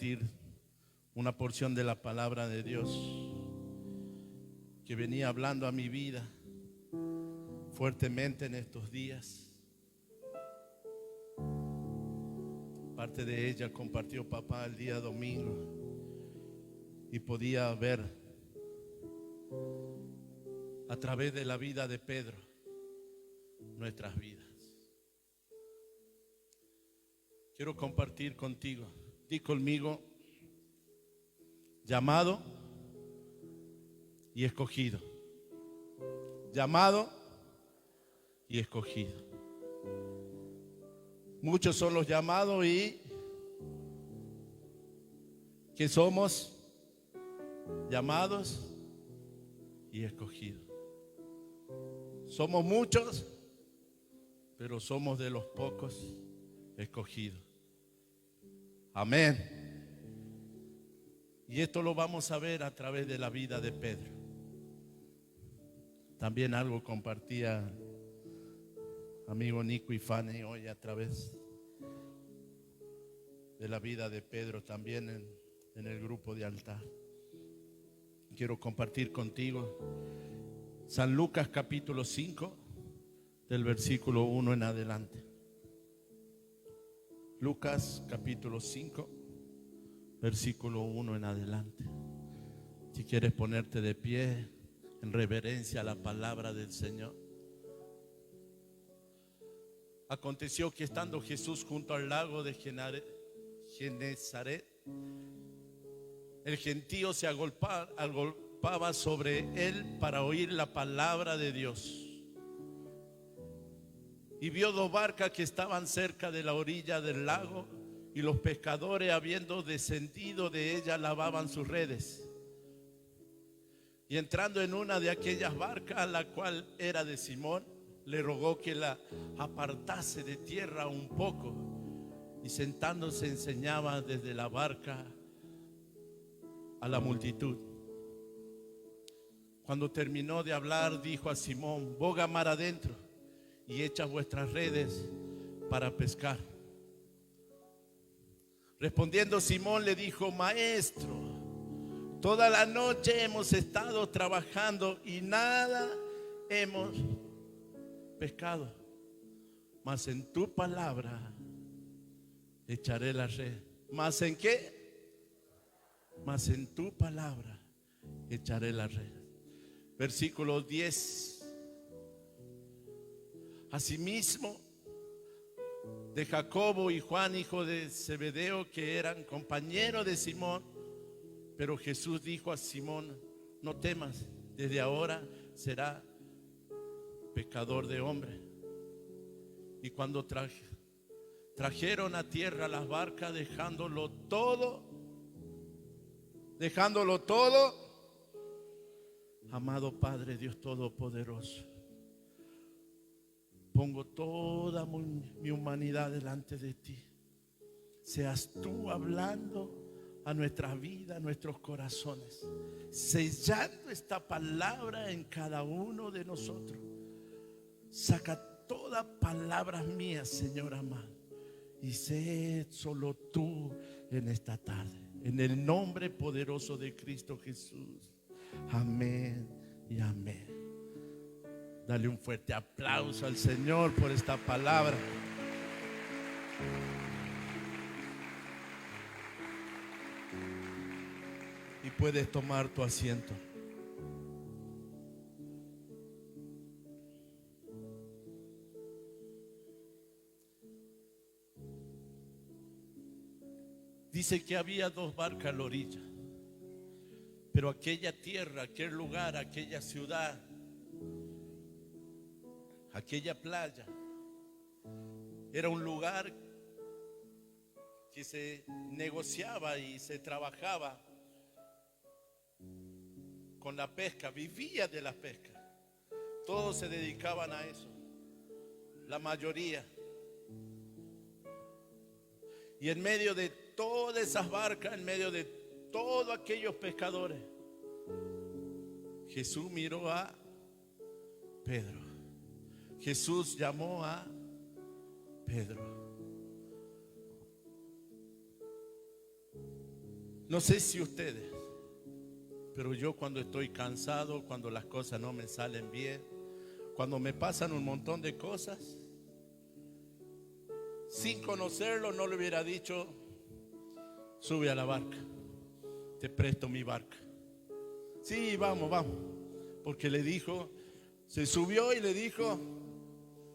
compartir una porción de la palabra de Dios que venía hablando a mi vida fuertemente en estos días. Parte de ella compartió papá el día domingo y podía ver a través de la vida de Pedro nuestras vidas. Quiero compartir contigo. Di conmigo: llamado y escogido. Llamado y escogido. Muchos son los llamados y que somos llamados y escogidos. Somos muchos, pero somos de los pocos escogidos. Amén. Y esto lo vamos a ver a través de la vida de Pedro. También algo compartía amigo Nico y Fanny hoy a través de la vida de Pedro, también en el grupo de altar. Quiero compartir contigo San Lucas capítulo 5 del versículo 1 en adelante. Lucas capítulo 5 versículo 1 en adelante. Si quieres ponerte de pie en reverencia a la palabra del Señor. Aconteció que estando Jesús junto al lago de Genezaret, el gentío se agolpaba sobre él para oír la palabra de Dios. Y vio dos barcas que estaban cerca de la orilla del lago, y los pescadores, habiendo descendido de ellas, lavaban sus redes. Y entrando en una de aquellas barcas, la cual era de Simón, le rogó que la apartase de tierra un poco, y sentándose enseñaba desde la barca a la multitud. Cuando terminó de hablar, dijo a Simón: boga mar adentro y echa vuestras redes para pescar. Respondiendo Simón le dijo: maestro, toda la noche hemos estado trabajando y nada hemos pescado, mas en tu palabra echaré la red. ¿Mas en qué? Mas en tu palabra echaré la red. Versículo 10. Asimismo, de Jacobo y Juan, hijo de Zebedeo, que eran compañeros de Simón. Pero Jesús dijo a Simón: no temas, desde ahora será pescador de hombres. Y cuando trajeron a tierra las barcas, dejándolo todo, amado Padre Dios Todopoderoso, pongo toda mi humanidad delante de ti. Seas tú hablando a nuestra vida, a nuestros corazones, sellando esta palabra en cada uno de nosotros. Saca todas palabras mías, Señor amado, y sé solo tú en esta tarde, en el nombre poderoso de Cristo Jesús. Amén y amén. Dale un fuerte aplauso al Señor por esta palabra. Y puedes tomar tu asiento. Dice que había dos barcas a la orilla, pero aquella tierra, aquel lugar, aquella ciudad, aquella playa, era un lugar que se negociaba y se trabajaba con la pesca, vivía de la pesca. Todos se dedicaban a eso, la mayoría. Y en medio de todas esas barcas, en medio de todos aquellos pescadores, Jesús miró a Pedro. Jesús llamó a Pedro. No sé si ustedes, pero yo cuando estoy cansado, cuando las cosas no me salen bien, cuando me pasan un montón de cosas, sin conocerlo no le hubiera dicho, sube a la barca, te presto mi barca. Sí, vamos, vamos. Porque le dijo, se subió y le dijo,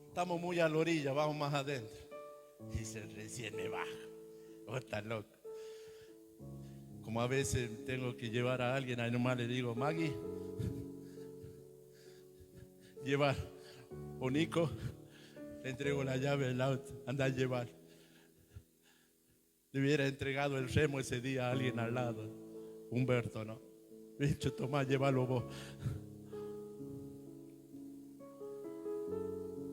estamos muy a la orilla, vamos más adentro. Dice, recién me bajo. Oh, está loco. Como a veces tengo que llevar a alguien, ahí nomás le digo, Maggie, llevar. O Nico, le entrego la llave del auto, anda a llevar. Le hubiera entregado el remo ese día a alguien al lado. Humberto, ¿no? Le he dicho, Tomás, llévalo vos.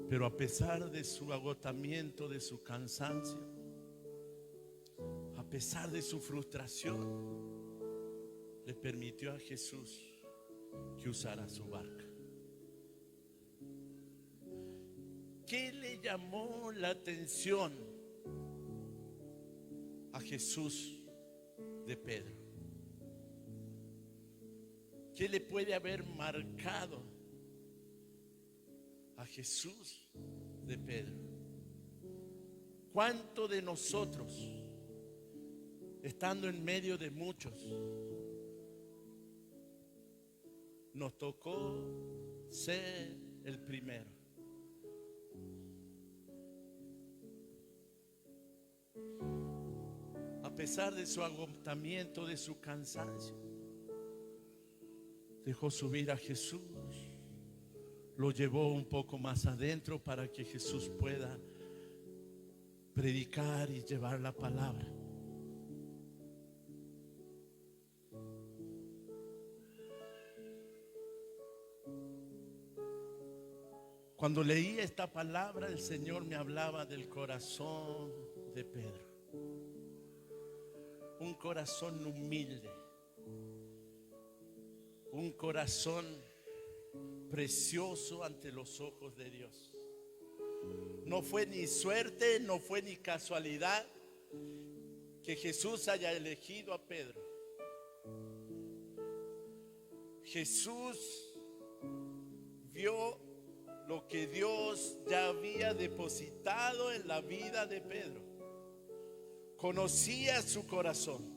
Pero a pesar de su agotamiento, de su cansancio, a pesar de su frustración, le permitió a Jesús que usara su barca. ¿Qué le llamó la atención a Jesús de Pedro? ¿Qué le puede haber marcado a Jesús de Pedro? ¿Cuánto de nosotros, estando en medio de muchos, nos tocó ser el primero? A pesar de su agotamiento, de su cansancio, dejó subir a Jesús, lo llevó un poco más adentro para que Jesús pueda predicar y llevar la palabra. Cuando leí esta palabra, el Señor me hablaba del corazón de Pedro. Un corazón humilde, un corazón precioso ante los ojos de Dios. No fue ni suerte, no fue ni casualidad que Jesús haya elegido a Pedro. Jesús vio lo que Dios ya había depositado en la vida de Pedro. Conocía su corazón.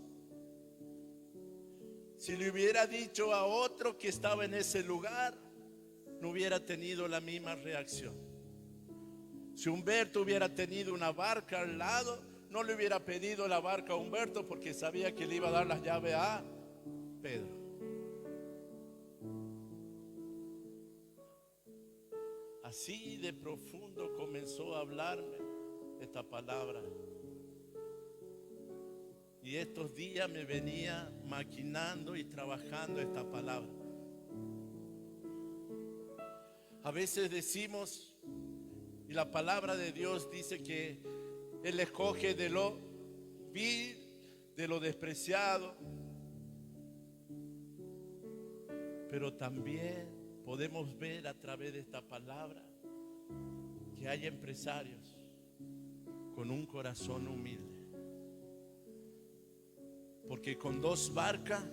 Si le hubiera dicho a otro que estaba en ese lugar, no hubiera tenido la misma reacción. Si Humberto hubiera tenido una barca al lado, no le hubiera pedido la barca a Humberto porque sabía que le iba a dar las llaves a Pedro. Así de profundo comenzó a hablarme esta palabra. Y estos días me venía maquinando y trabajando esta palabra. A veces decimos, y la palabra de Dios dice que Él escoge de lo vil, de lo despreciado. Pero también podemos ver a través de esta palabra que hay empresarios con un corazón humilde. Porque con 2 barcas,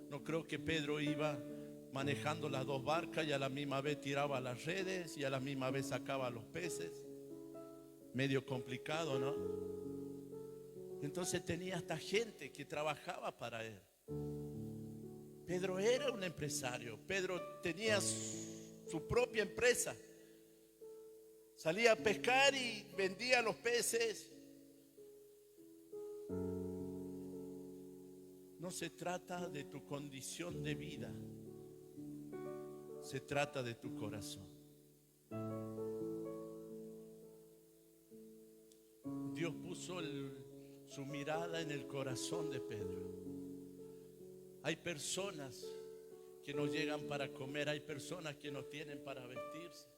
no creo que Pedro iba manejando las 2 barcas y a la misma vez tiraba las redes y a la misma vez sacaba los peces. Medio complicado, ¿no? Entonces tenía hasta gente que trabajaba para él. Pedro era un empresario. Pedro tenía su propia empresa. Salía a pescar y vendía los peces. No se trata de tu condición de vida, se trata de tu corazón. Dios puso su mirada en el corazón de Pedro. Hay personas que no llegan para comer, hay personas que no tienen para vestirse.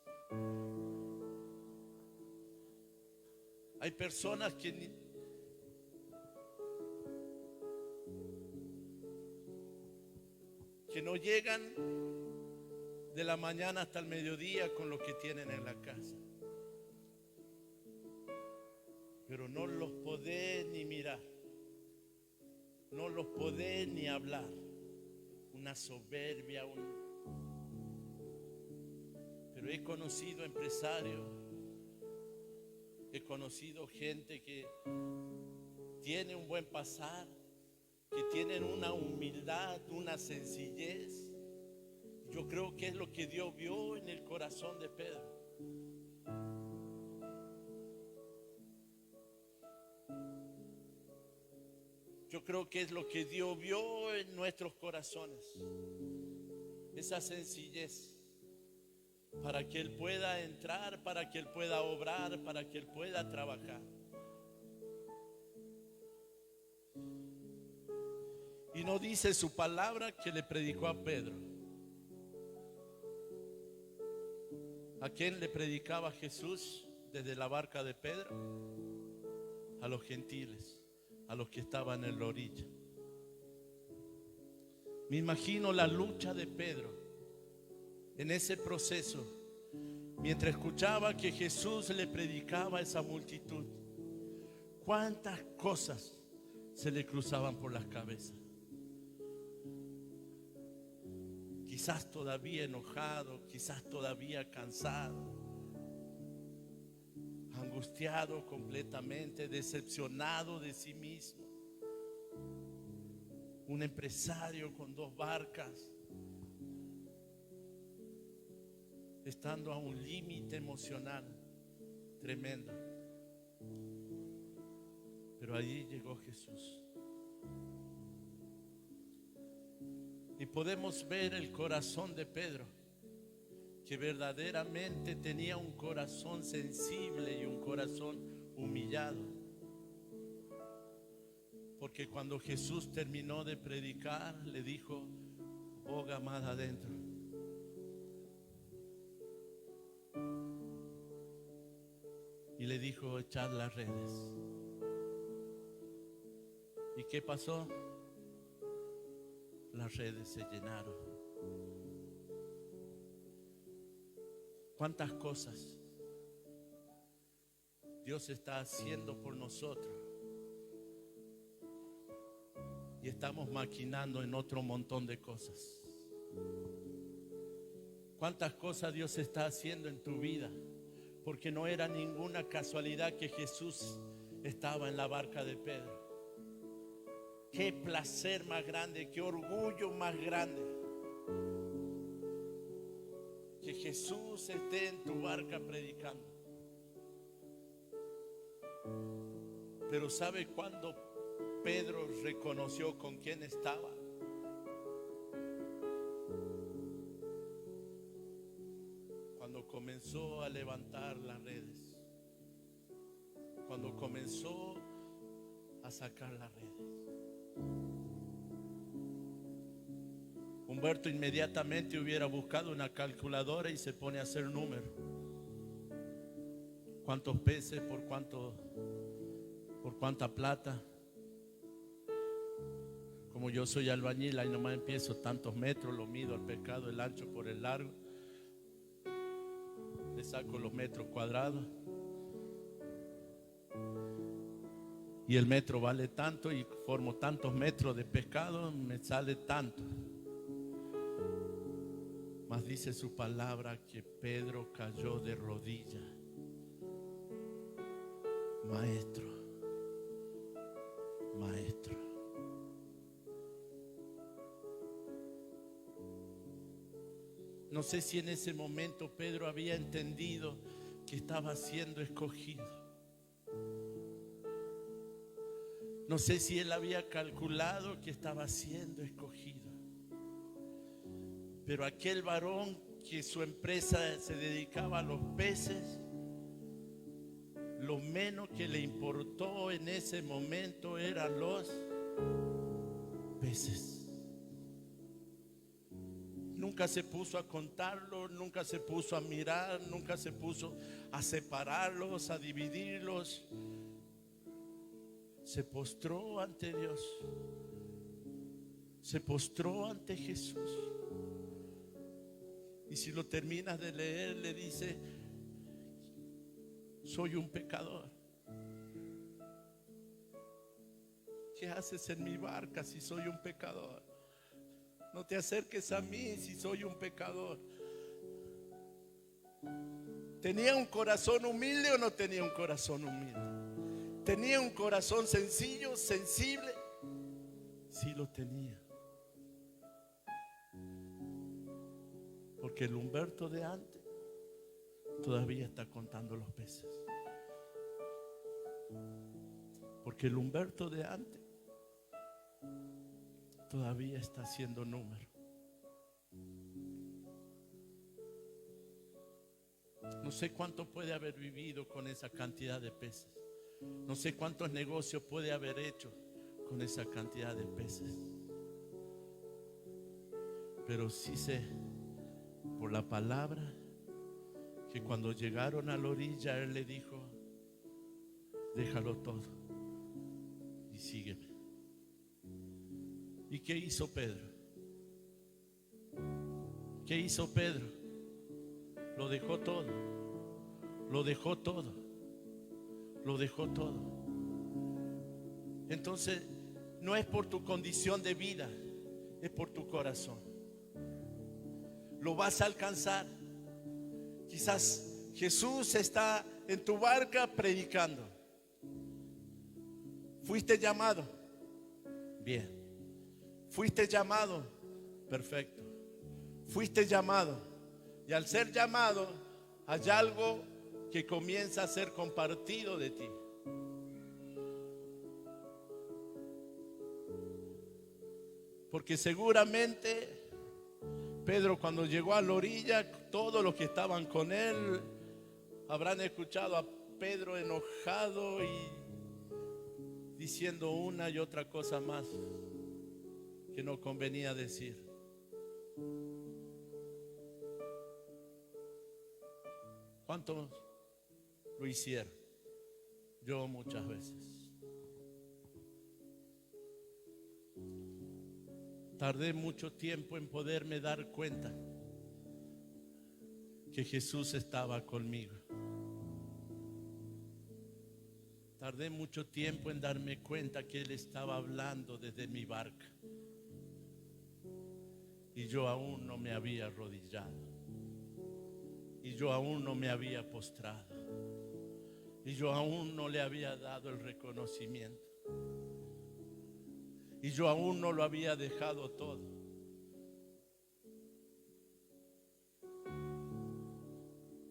Hay personas que no llegan de la mañana hasta el mediodía con lo que tienen en la casa. Pero no los podés ni mirar. no los podés ni hablar. Una soberbia, pero he conocido empresarios, he conocido gente que tiene un buen pasar, que tienen una humildad, una sencillez. Yo creo que es lo que Dios vio en el corazón de Pedro. Yo creo que es lo que Dios vio en nuestros corazones. Esa sencillez. Para que Él pueda entrar, para que Él pueda obrar, para que Él pueda trabajar. Y no dice su palabra que le predicó a Pedro. ¿A quién le predicaba Jesús desde la barca de Pedro? A los gentiles, a los que estaban en la orilla. Me imagino la lucha de Pedro en ese proceso, mientras escuchaba que Jesús le predicaba a esa multitud. Cuántas cosas se le cruzaban por las cabezas. Quizás todavía enojado, quizás todavía cansado, angustiado completamente, decepcionado de sí mismo. Un empresario con 2 barcas, estando a un límite emocional tremendo. Pero allí llegó Jesús. Y podemos ver el corazón de Pedro, que verdaderamente tenía un corazón sensible y un corazón humillado. Porque cuando Jesús terminó de predicar, le dijo: boga más adentro. Y le dijo: echad las redes. ¿Y qué pasó? Las redes se llenaron. ¿Cuántas cosas Dios está haciendo por nosotros? Y estamos maquinando en otro montón de cosas. ¿Cuántas cosas Dios está haciendo en tu vida? Porque no era ninguna casualidad que Jesús estaba en la barca de Pedro. Qué placer más grande, qué orgullo más grande, que Jesús esté en tu barca predicando. Pero ¿sabe cuándo Pedro reconoció con quién estaba? Cuando comenzó a levantar las redes, cuando comenzó a sacar las redes. Humberto inmediatamente hubiera buscado una calculadora y se pone a hacer números. ¿Cuántos peces por cuánta plata? Como yo soy albañil, ahí nomás empiezo tantos metros, lo mido al pescado, el ancho por el largo. Le saco los metros cuadrados. Y el metro vale tanto y formo tantos metros de pescado, me sale tanto. Mas dice su palabra que Pedro cayó de rodillas. Maestro, maestro. No sé si en ese momento Pedro había entendido que estaba siendo escogido. No sé si él había calculado que estaba siendo escogido. Pero aquel varón que su empresa se dedicaba a los peces, lo menos que le importó en ese momento eran los peces. Nunca se puso a contarlos, nunca se puso a mirar, nunca se puso a separarlos, a dividirlos. Se postró ante Dios, se postró ante Jesús. Y si lo terminas de leer, le dice: soy un pecador. ¿qué haces en mi barca si soy un pecador? No te acerques a mí si soy un pecador. ¿Tenía un corazón humilde o no tenía un corazón humilde? ¿Tenía un corazón sencillo, sensible? Sí lo tenía. Porque el Humberto de antes todavía está contando los peces. Porque el Humberto de antes todavía está haciendo número. No sé cuánto puede haber vivido con esa cantidad de peces. No sé cuántos negocios puede haber hecho con esa cantidad de peces. Pero sí sé por la palabra que cuando llegaron a la orilla, él le dijo: déjalo todo y sígueme. ¿Y qué hizo Pedro? ¿Qué hizo Pedro? Lo dejó todo. Lo dejó todo. Lo dejó todo. Entonces, no es por tu condición de vida, es por tu corazón. Lo vas a alcanzar. Quizás Jesús está en tu barca predicando. ¿Fuiste llamado? Bien. ¿Fuiste llamado? Perfecto. Fuiste llamado. Y al ser llamado, hay algo que comienza a ser compartido de ti. Porque seguramente Pedro, cuando llegó a la orilla, todos los que estaban con él habrán escuchado a Pedro enojado y diciendo una y otra cosa más que no convenía decir. ¿Cuántos lo hicieron? Yo muchas veces. Tardé mucho tiempo en poderme dar cuenta que Jesús estaba conmigo. Tardé mucho tiempo en darme cuenta que Él estaba hablando desde mi barca. Y yo aún no me había arrodillado. Y yo aún no me había postrado. Y yo aún no le había dado el reconocimiento. Y yo aún no lo había dejado todo.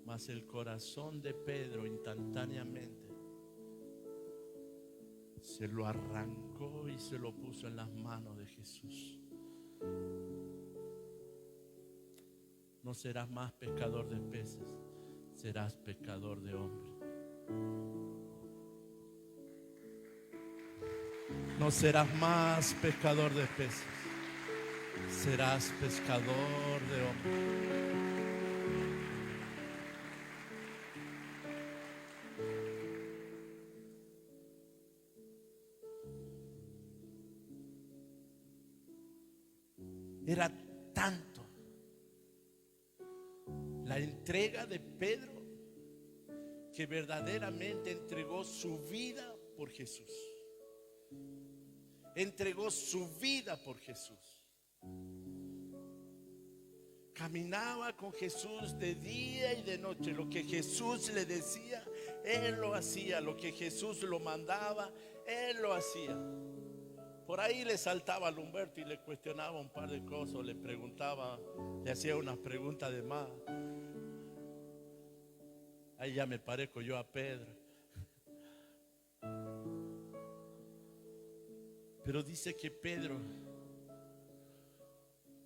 Mas el corazón de Pedro instantáneamente se lo arrancó y se lo puso en las manos de Jesús. No serás más pescador de peces, serás pescador de hombres. No serás más pescador de peces, serás pescador de hombres. Era tanto la entrega de Pedro que verdaderamente entregó su vida por Jesús. Entregó su vida por Jesús. Caminaba con Jesús de día y de noche. Lo que Jesús le decía, Él lo hacía. Lo que Jesús lo mandaba, Él lo hacía. Por ahí le saltaba al Humberto y le cuestionaba un par de cosas. Le preguntaba, le hacía unas preguntas de más. Ahí ya me parezco yo a Pedro. Pero dice que Pedro,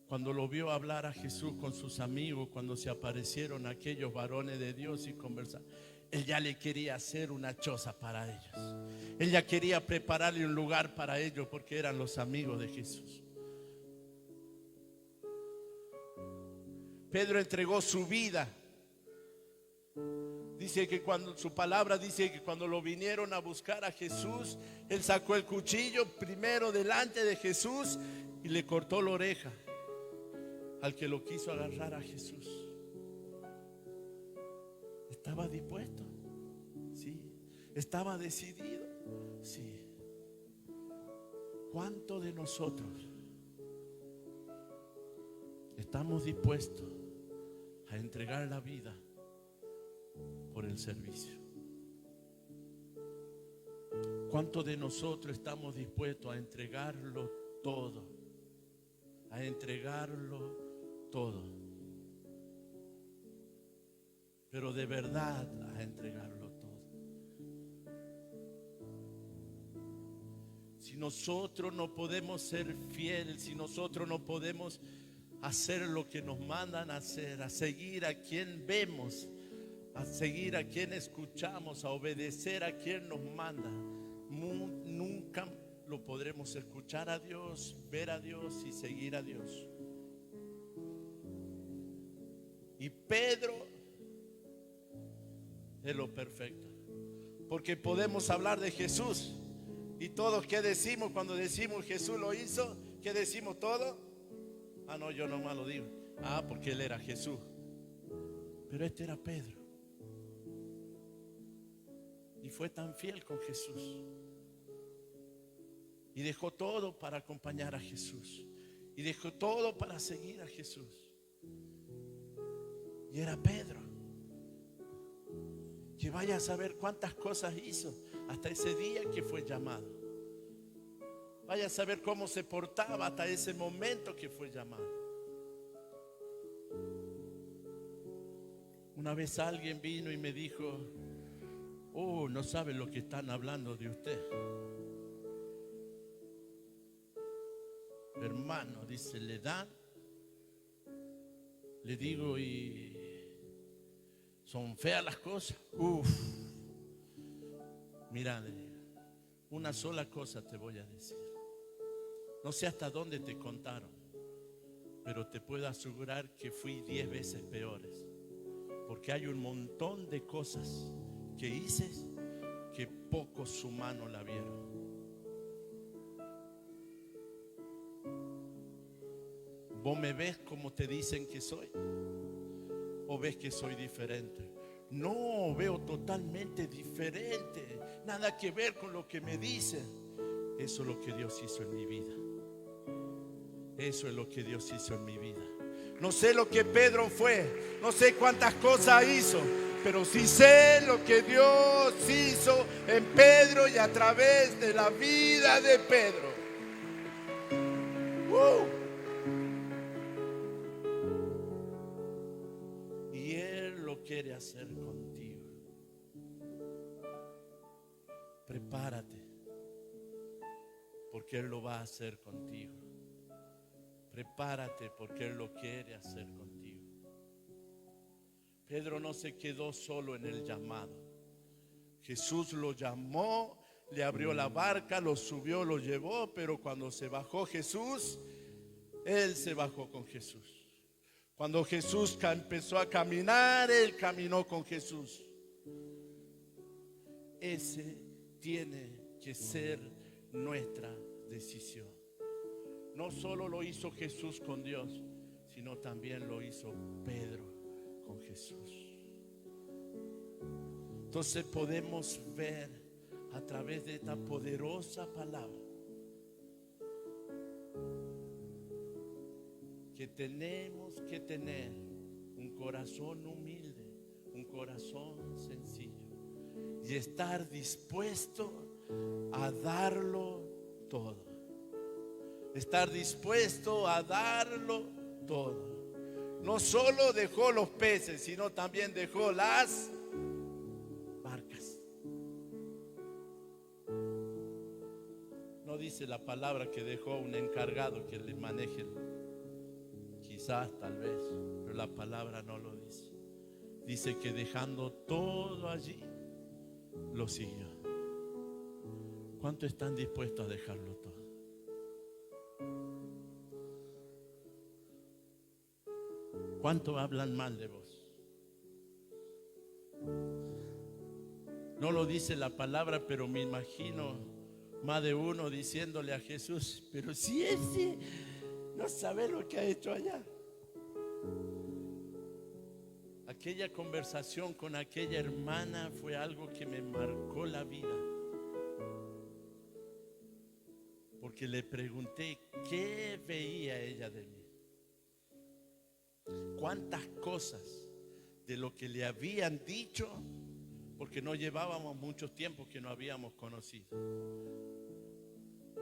cuando lo vio hablar a Jesús con sus amigos, cuando se aparecieron aquellos varones de Dios y conversar, él ya le quería hacer una choza para ellos. Él ya quería prepararle un lugar para ellos porque eran los amigos de Jesús. Pedro entregó su vida. Dice que cuando su palabra dice que cuando lo vinieron a buscar a Jesús, él sacó el cuchillo primero delante de Jesús y le cortó la oreja al que lo quiso agarrar a Jesús. ¿Estaba dispuesto? Sí. ¿Estaba decidido? Sí. ¿Cuántos de nosotros estamos dispuestos a entregar la vida por el servicio? ¿Cuántos de nosotros estamos dispuestos a entregarlo todo? A entregarlo todo. Pero de verdad a entregarlo todo. Si nosotros no podemos ser fieles, si nosotros no podemos hacer lo que nos mandan a hacer, a seguir a quien vemos, a seguir a quien escuchamos, a obedecer a quien nos manda, nunca lo podremos escuchar a Dios, ver a Dios y seguir a Dios. Y Pedro es lo perfecto, porque podemos hablar de Jesús y todos, ¿qué decimos cuando decimos Jesús lo hizo? ¿Qué decimos todos? Ah, no, yo nomás lo digo. Ah, porque él era Jesús. Pero este era Pedro. Y fue tan fiel con Jesús. Y dejó todo para acompañar a Jesús. Y dejó todo para seguir a Jesús. Y era Pedro. Que vaya a saber cuántas cosas hizo hasta ese día que fue llamado. Vaya a saber cómo se portaba hasta ese momento que fue llamado. Una vez alguien vino y me dijo: oh, no sabe lo que están hablando de usted. Hermano, dice, le dan. Le digo, y son feas las cosas. Mira, una sola cosa te voy a decir. No sé hasta dónde te contaron, pero te puedo asegurar que fui 10 veces peores. Porque hay un montón de cosas que hice que pocos humanos la vieron. ¿Vos me ves como te dicen que soy? ¿O ves que soy diferente? No, veo totalmente diferente. Nada que ver con lo que me dicen. Eso es lo que Dios hizo en mi vida. Eso es lo que Dios hizo en mi vida. No sé lo que Pedro fue, no sé cuántas cosas hizo, pero sí sé lo que Dios hizo en Pedro y a través de la vida de Pedro. Y Él lo quiere hacer contigo. Prepárate, porque Él lo va a hacer contigo. Prepárate, porque Él lo quiere hacer contigo. Pedro no se quedó solo en el llamado. Jesús lo llamó, le abrió la barca, lo subió, lo llevó, pero cuando se bajó Jesús, Él se bajó con Jesús. Cuando Jesús empezó a caminar, Él caminó con Jesús. Ese tiene que ser nuestra decisión. No solo lo hizo Jesús con Dios, sino también lo hizo Pedro con Jesús. Entonces podemos ver a través de esta poderosa palabra que tenemos que tener un corazón humilde, un corazón sencillo y estar dispuesto a darlo todo. Estar dispuesto a darlo todo. No solo dejó los peces, sino también dejó las barcas. No dice la palabra que dejó un encargado que le maneje. Quizás, tal vez, pero la palabra no lo dice. Dice que dejando todo allí, lo siguió. ¿Cuánto están dispuestos a dejarlo todo? ¿Cuánto hablan mal de vos? No lo dice la palabra, pero me imagino más de uno diciéndole a Jesús: pero si ese no sabe lo que ha hecho allá. Aquella conversación con aquella hermana fue algo que me marcó la vida. Porque porque le pregunté qué veía ella de mí. Cuántas cosas de lo que le habían dicho, porque no llevábamos mucho tiempo que no habíamos conocido.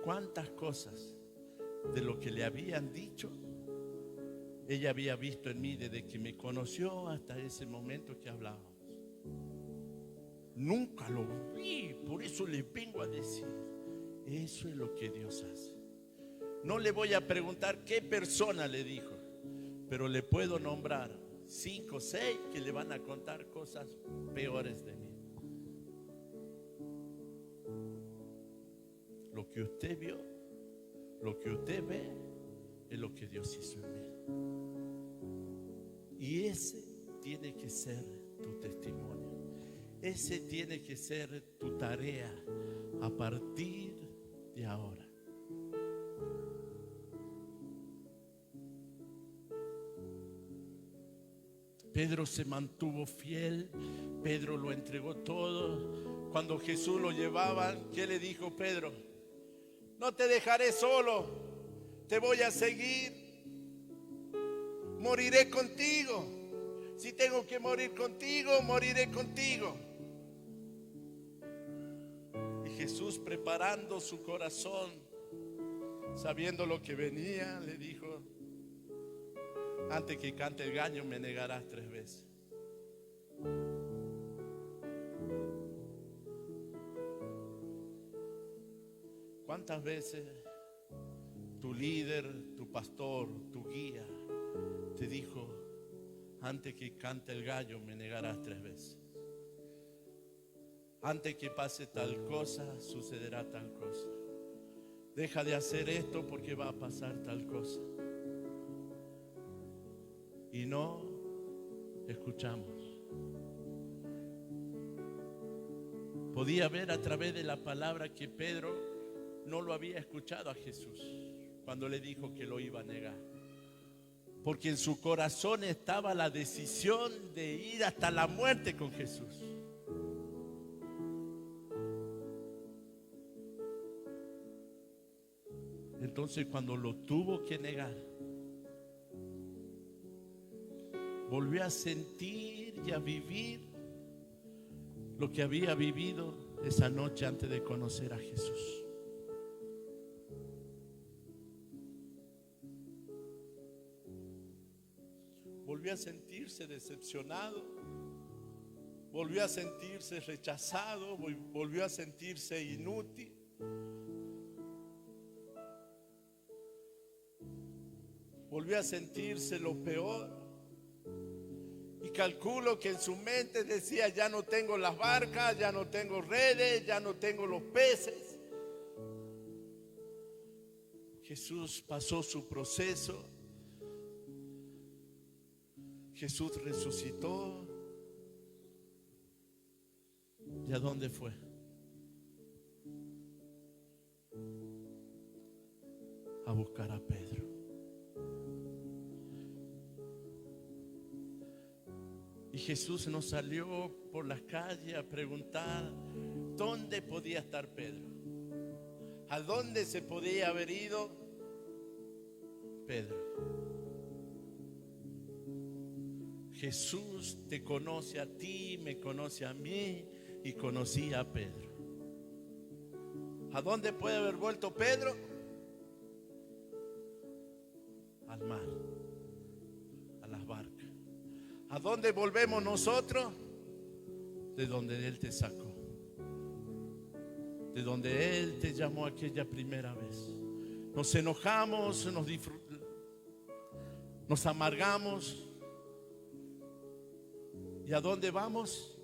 Cuántas cosas de lo que le habían dicho ella había visto en mí desde que me conoció hasta ese momento que hablábamos. Nunca lo vi, por eso les vengo a decir, eso es lo que Dios hace. No le voy a preguntar qué persona le dijo, pero le puedo nombrar 5 o 6 que le van a contar cosas peores de mí. Lo que usted vio, lo que usted ve, es lo que Dios hizo en mí. Y ese tiene que ser tu testimonio. Ese tiene que ser tu tarea a partir de ahora. Pedro se mantuvo fiel. Pedro lo entregó todo. Cuando Jesús lo llevaba, ¿qué le dijo Pedro? No te dejaré solo, te voy a seguir, moriré contigo. Si tengo que morir contigo, moriré contigo. Y Jesús, preparando su corazón, sabiendo lo que venía, le dijo: antes que cante el gallo me negarás 3 veces. ¿Cuántas veces tu líder, tu pastor, tu guía te dijo: antes que cante el gallo me negarás 3 veces? Antes que pase tal cosa, sucederá tal cosa. Deja de hacer esto porque va a pasar tal cosa. Y no escuchamos. Podía ver a través de la palabra que Pedro no lo había escuchado a Jesús cuando le dijo que lo iba a negar, porque en su corazón estaba la decisión de ir hasta la muerte con Jesús. Entonces, cuando lo tuvo que negar, volvió a sentir y a vivir lo que había vivido esa noche antes de conocer a Jesús. Volvió a sentirse decepcionado, volvió a sentirse rechazado, volvió a sentirse inútil. Volvió a sentirse lo peor. Y calculo que en su mente decía: ya no tengo las barcas, ya no tengo redes, ya no tengo los peces. Jesús pasó su proceso. Jesús resucitó. ¿Y a dónde fue? A buscar a Pedro. Y Jesús no salió por las calles a preguntar dónde podía estar Pedro, a dónde se podía haber ido Pedro. Jesús te conoce a ti, me conoce a mí y conocía a Pedro. ¿A dónde puede haber vuelto Pedro? Al mar, a las barcas. ¿A dónde volvemos nosotros? De donde Él te sacó, de donde Él te llamó aquella primera vez. Nos enojamos, nos amargamos. ¿Y a dónde vamos?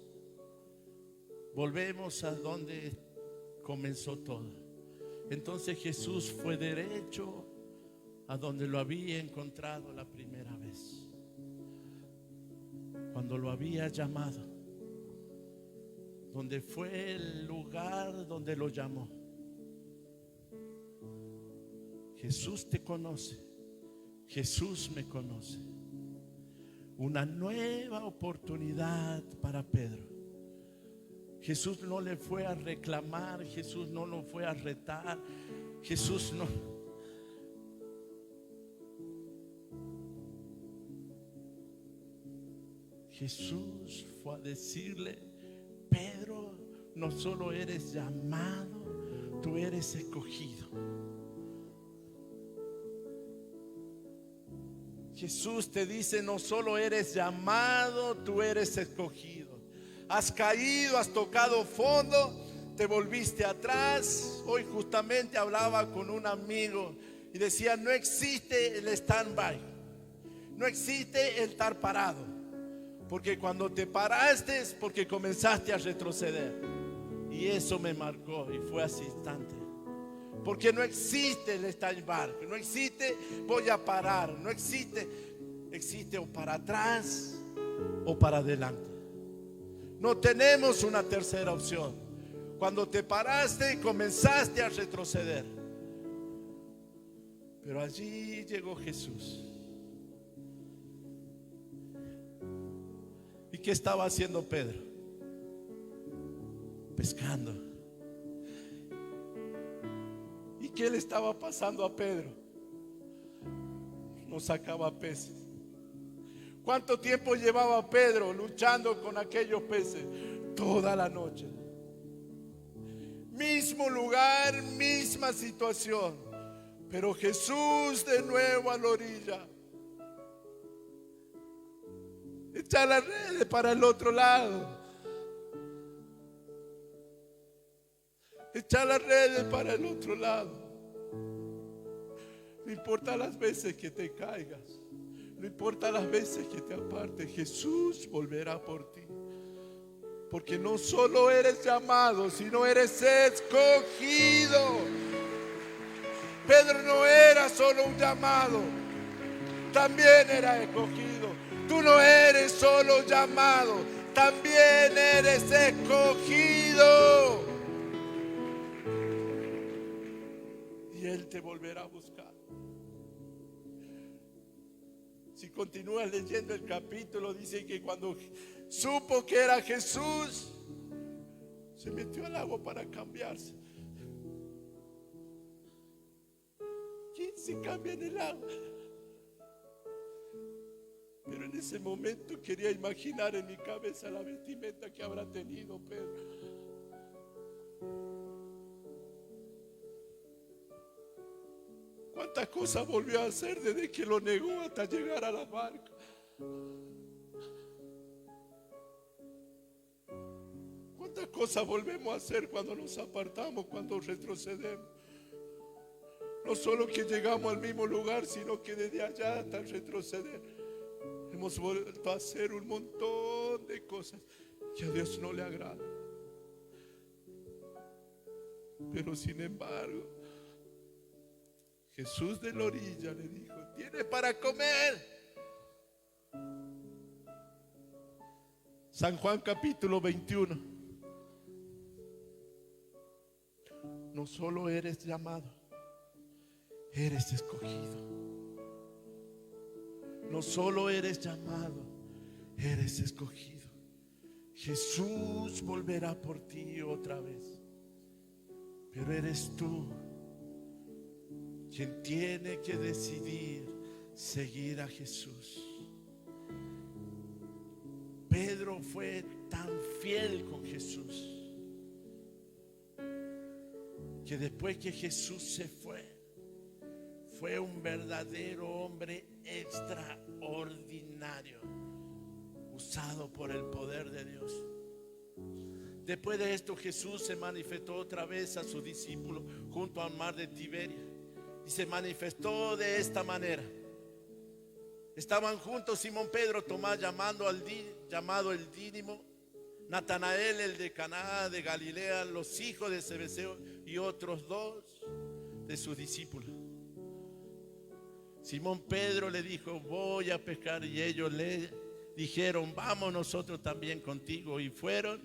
Volvemos a donde comenzó todo. Entonces Jesús fue derecho a donde lo había encontrado la primera vez, cuando lo había llamado, donde fue el lugar donde lo llamó. Jesús te conoce, Jesús me conoce. Una nueva oportunidad para Pedro. Jesús no le fue a reclamar, Jesús no lo fue a retar. Jesús no. Jesús fue a decirle: Pedro, no solo eres llamado, tú eres escogido. Jesús te dice: no solo eres llamado, tú eres escogido. Has caído, has tocado fondo, te volviste atrás. Hoy justamente hablaba con un amigo y decía: no existe el stand-by, no existe el estar parado. Porque cuando te paraste es porque comenzaste a retroceder. Y eso me marcó y fue así instante. Porque no existe el stand-by, no existe voy a parar, no existe, existe o para atrás o para adelante. No tenemos una tercera opción. Cuando te paraste comenzaste a retroceder. Pero allí llegó Jesús. ¿Y qué estaba haciendo Pedro? Pescando. ¿Y qué le estaba pasando a Pedro? No sacaba peces. ¿Cuánto tiempo llevaba Pedro luchando con aquellos peces? Toda la noche. Mismo lugar, misma situación. Pero Jesús de nuevo a la orilla. Echar las redes para el otro lado. Echar las redes para el otro lado. No importa las veces que te caigas, no importa las veces que te apartes, Jesús volverá por ti. Porque no solo eres llamado, sino eres escogido. Pedro no era solo un llamado, también era escogido. Tú no eres solo llamado, también eres escogido. Y Él te volverá a buscar. Si continúas leyendo el capítulo, dice que cuando supo que era Jesús, se metió al agua para cambiarse. ¿Quién se cambia en el agua? Pero en ese momento quería imaginar en mi cabeza la vestimenta que habrá tenido Pedro. ¿Cuántas cosas volvió a hacer desde que lo negó hasta llegar a la barca? ¿Cuántas cosas volvemos a hacer cuando nos apartamos, cuando retrocedemos? No solo que llegamos al mismo lugar, sino que desde allá hasta retroceder hemos vuelto a hacer un montón de cosas que a Dios no le agrada. Pero sin embargo, Jesús de la orilla le dijo: ¿tienes para comer? San Juan capítulo 21. No solo eres llamado, eres escogido. No solo eres llamado, eres escogido. Jesús volverá por ti otra vez. Pero eres tú quien tiene que decidir seguir a Jesús. Pedro fue tan fiel con Jesús que después que Jesús se fue un verdadero hombre extraordinario, usado por el poder de Dios. Después de esto, Jesús se manifestó otra vez a sus discípulos junto al mar de Tiberia. Y se manifestó de esta manera. Estaban juntos Simón Pedro, Tomás llamado el Dídimo, Natanael el de Caná de Galilea, los hijos de Zebedeo y otros dos de sus discípulos. Simón Pedro le dijo: voy a pescar. Y ellos le dijeron: vamos nosotros también contigo. Y fueron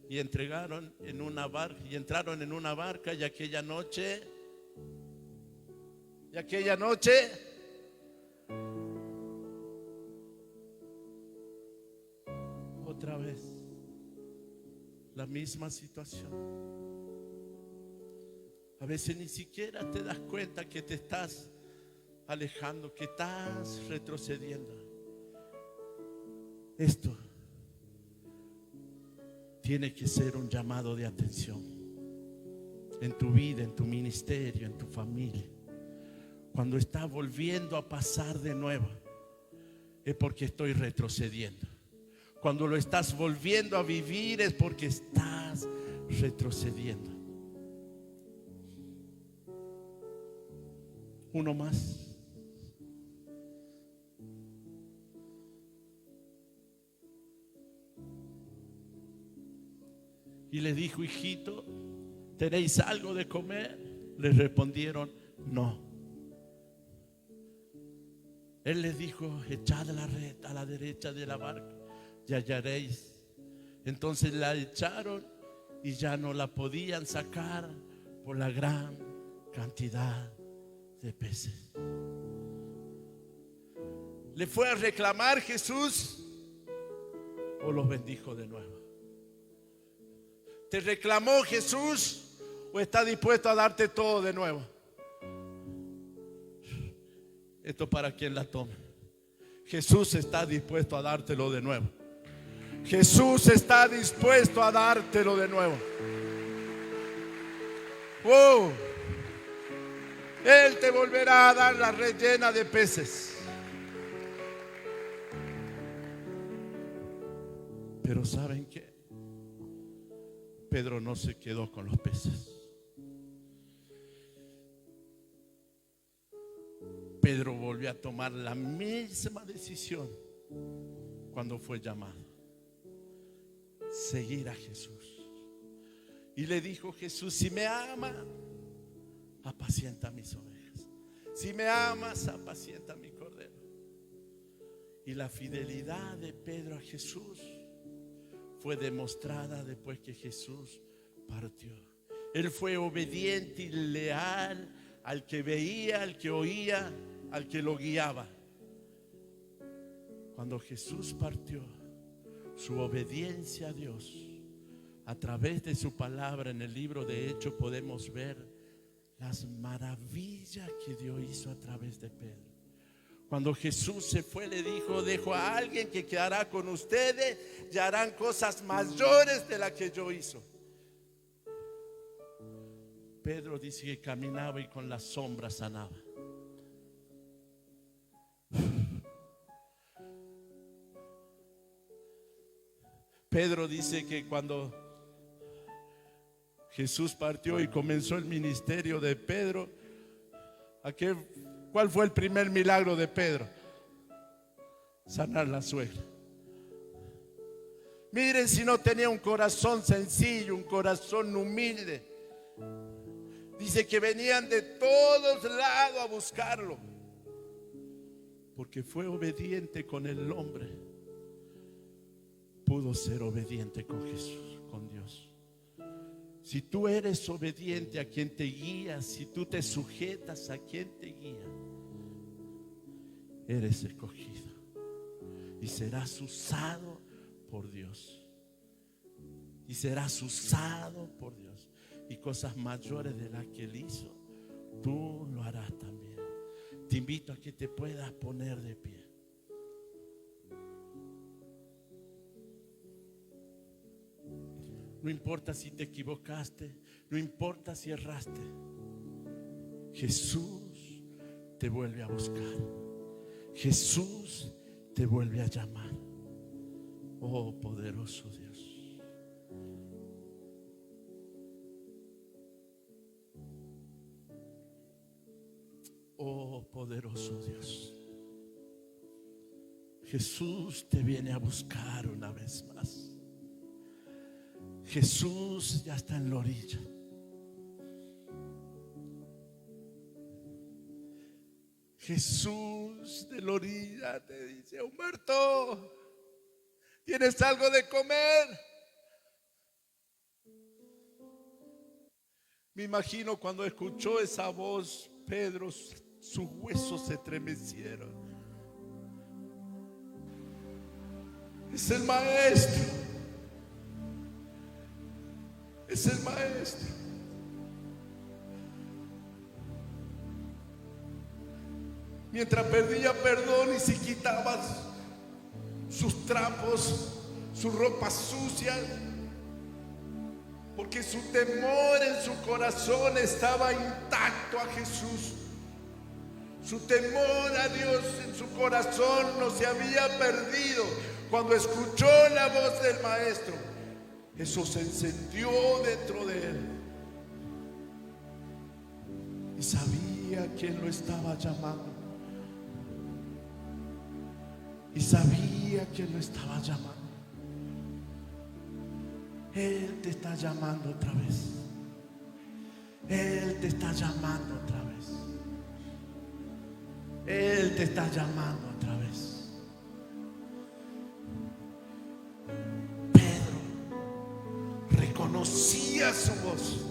y entraron en una barca. Y aquella noche otra vez la misma situación. A veces ni siquiera te das cuenta que te estás alejando, que estás retrocediendo. Esto tiene que ser un llamado de atención en tu vida, en tu ministerio, en tu familia. Cuando estás volviendo a pasar de nuevo, es porque estoy retrocediendo. Cuando lo estás volviendo a vivir, es porque estás retrocediendo. Uno más. Y le dijo: hijito, ¿tenéis algo de comer? Le respondieron: no. Él les dijo: echad la red a la derecha de la barca y hallaréis. Entonces la echaron y ya no la podían sacar por la gran cantidad de peces. ¿Le fue a reclamar Jesús o los bendijo de nuevo? ¿Te reclamó Jesús o está dispuesto a darte todo de nuevo? Esto para quien la tome. Jesús está dispuesto a dártelo de nuevo. Jesús está dispuesto a dártelo de nuevo. Wow. Él te volverá a dar la red llena de peces. Pero ¿saben qué? Pedro no se quedó con los peces. Pedro volvió a tomar la misma decisión cuando fue llamado: seguir a Jesús. Y le dijo Jesús: si me amas, apacienta mis ovejas. Si me amas, apacienta mi cordero. Y la fidelidad de Pedro a Jesús fue demostrada después que Jesús partió. Él fue obediente y leal al que veía, al que oía, al que lo guiaba. Cuando Jesús partió, su obediencia a Dios, a través de su palabra en el libro de Hechos podemos ver las maravillas que Dios hizo a través de Pedro. Cuando Jesús se fue, le dijo: dejo a alguien que quedará con ustedes y harán cosas mayores de las que yo hizo. Pedro dice que caminaba y con la sombra sanaba. Pedro dice que cuando Jesús partió y comenzó el ministerio de Pedro, ¿cuál fue el primer milagro de Pedro? Sanar la suegra. Miren si no tenía un corazón sencillo, un corazón humilde. Dice que venían de todos lados a buscarlo, porque fue obediente con el hombre. Pudo ser obediente con Jesús, con Dios. Si tú eres obediente a quien te guía, si tú te sujetas a quien te guía, eres escogido y serás usado por Dios. Y serás usado por Dios. Y cosas mayores de las que Él hizo, tú lo harás también. Te invito a que te puedas poner de pie. No importa si te equivocaste, no importa si erraste, Jesús te vuelve a buscar. Jesús te vuelve a llamar. Oh, poderoso Dios. Oh, poderoso Dios. Jesús te viene a buscar una vez más. Jesús ya está en la orilla. Jesús de la orilla te dice: Humberto, ¿tienes algo de comer? Me imagino cuando escuchó esa voz, Pedro, sus huesos se estremecieron. Es el maestro. Es el maestro. mientras pedía perdón y se quitaba sus trapos, sus ropas sucias, porque su temor en su corazón estaba intacto a Jesús. Su temor a Dios en su corazón no se había perdido. Cuando escuchó la voz del Maestro, eso se encendió dentro de él. Y sabía quién lo estaba llamando. Y sabía quién lo estaba llamando. Él te está llamando otra vez. Él te está llamando otra vez. Él te está llamando otra vez. Pedro reconocía su voz,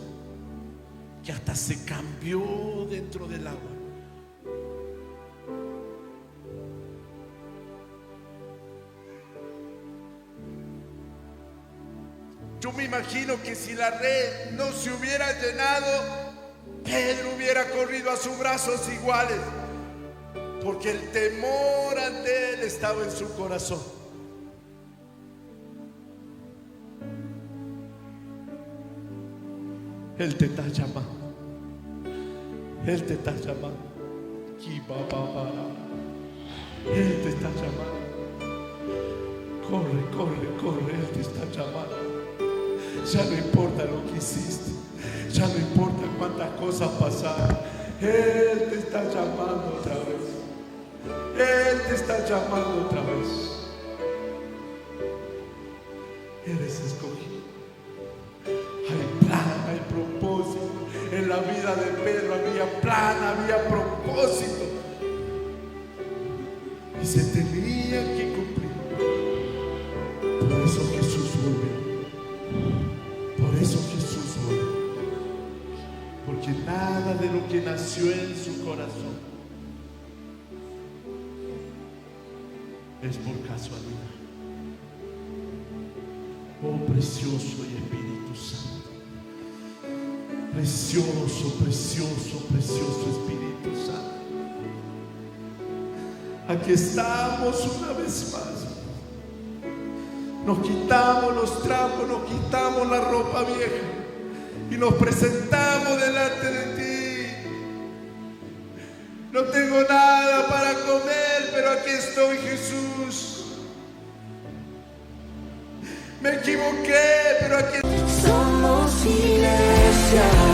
que hasta se cambió dentro del agua. Yo me imagino que si la red no se hubiera llenado, Pedro hubiera corrido a sus brazos iguales, porque el temor ante él estaba en su corazón. Él te está llamando. Él te está llamando. Él te está llamando. Corre, corre, corre. Él te está llamando. Ya no importa lo que hiciste. Ya no importa cuántas cosas pasaron. Él te está llamando otra vez. Él te está llamando otra vez. Eres escogido. Hay plan, hay propósito. En la vida de Pedro había plan, había propósito. Y se tenía que cumplir. Por eso Jesús volvió. Por eso Jesús volvió. Porque nada de lo que nació en su corazón es por casualidad. Oh precioso y Espíritu Santo. Precioso, precioso, precioso Espíritu Santo. Aquí estamos una vez más. Nos quitamos los trapos, nos quitamos la ropa vieja y nos presentamos delante de ti. No tengo nada para comer, pero aquí estoy, Jesús. Me equivoqué, pero aquí estoy. Somos iglesia.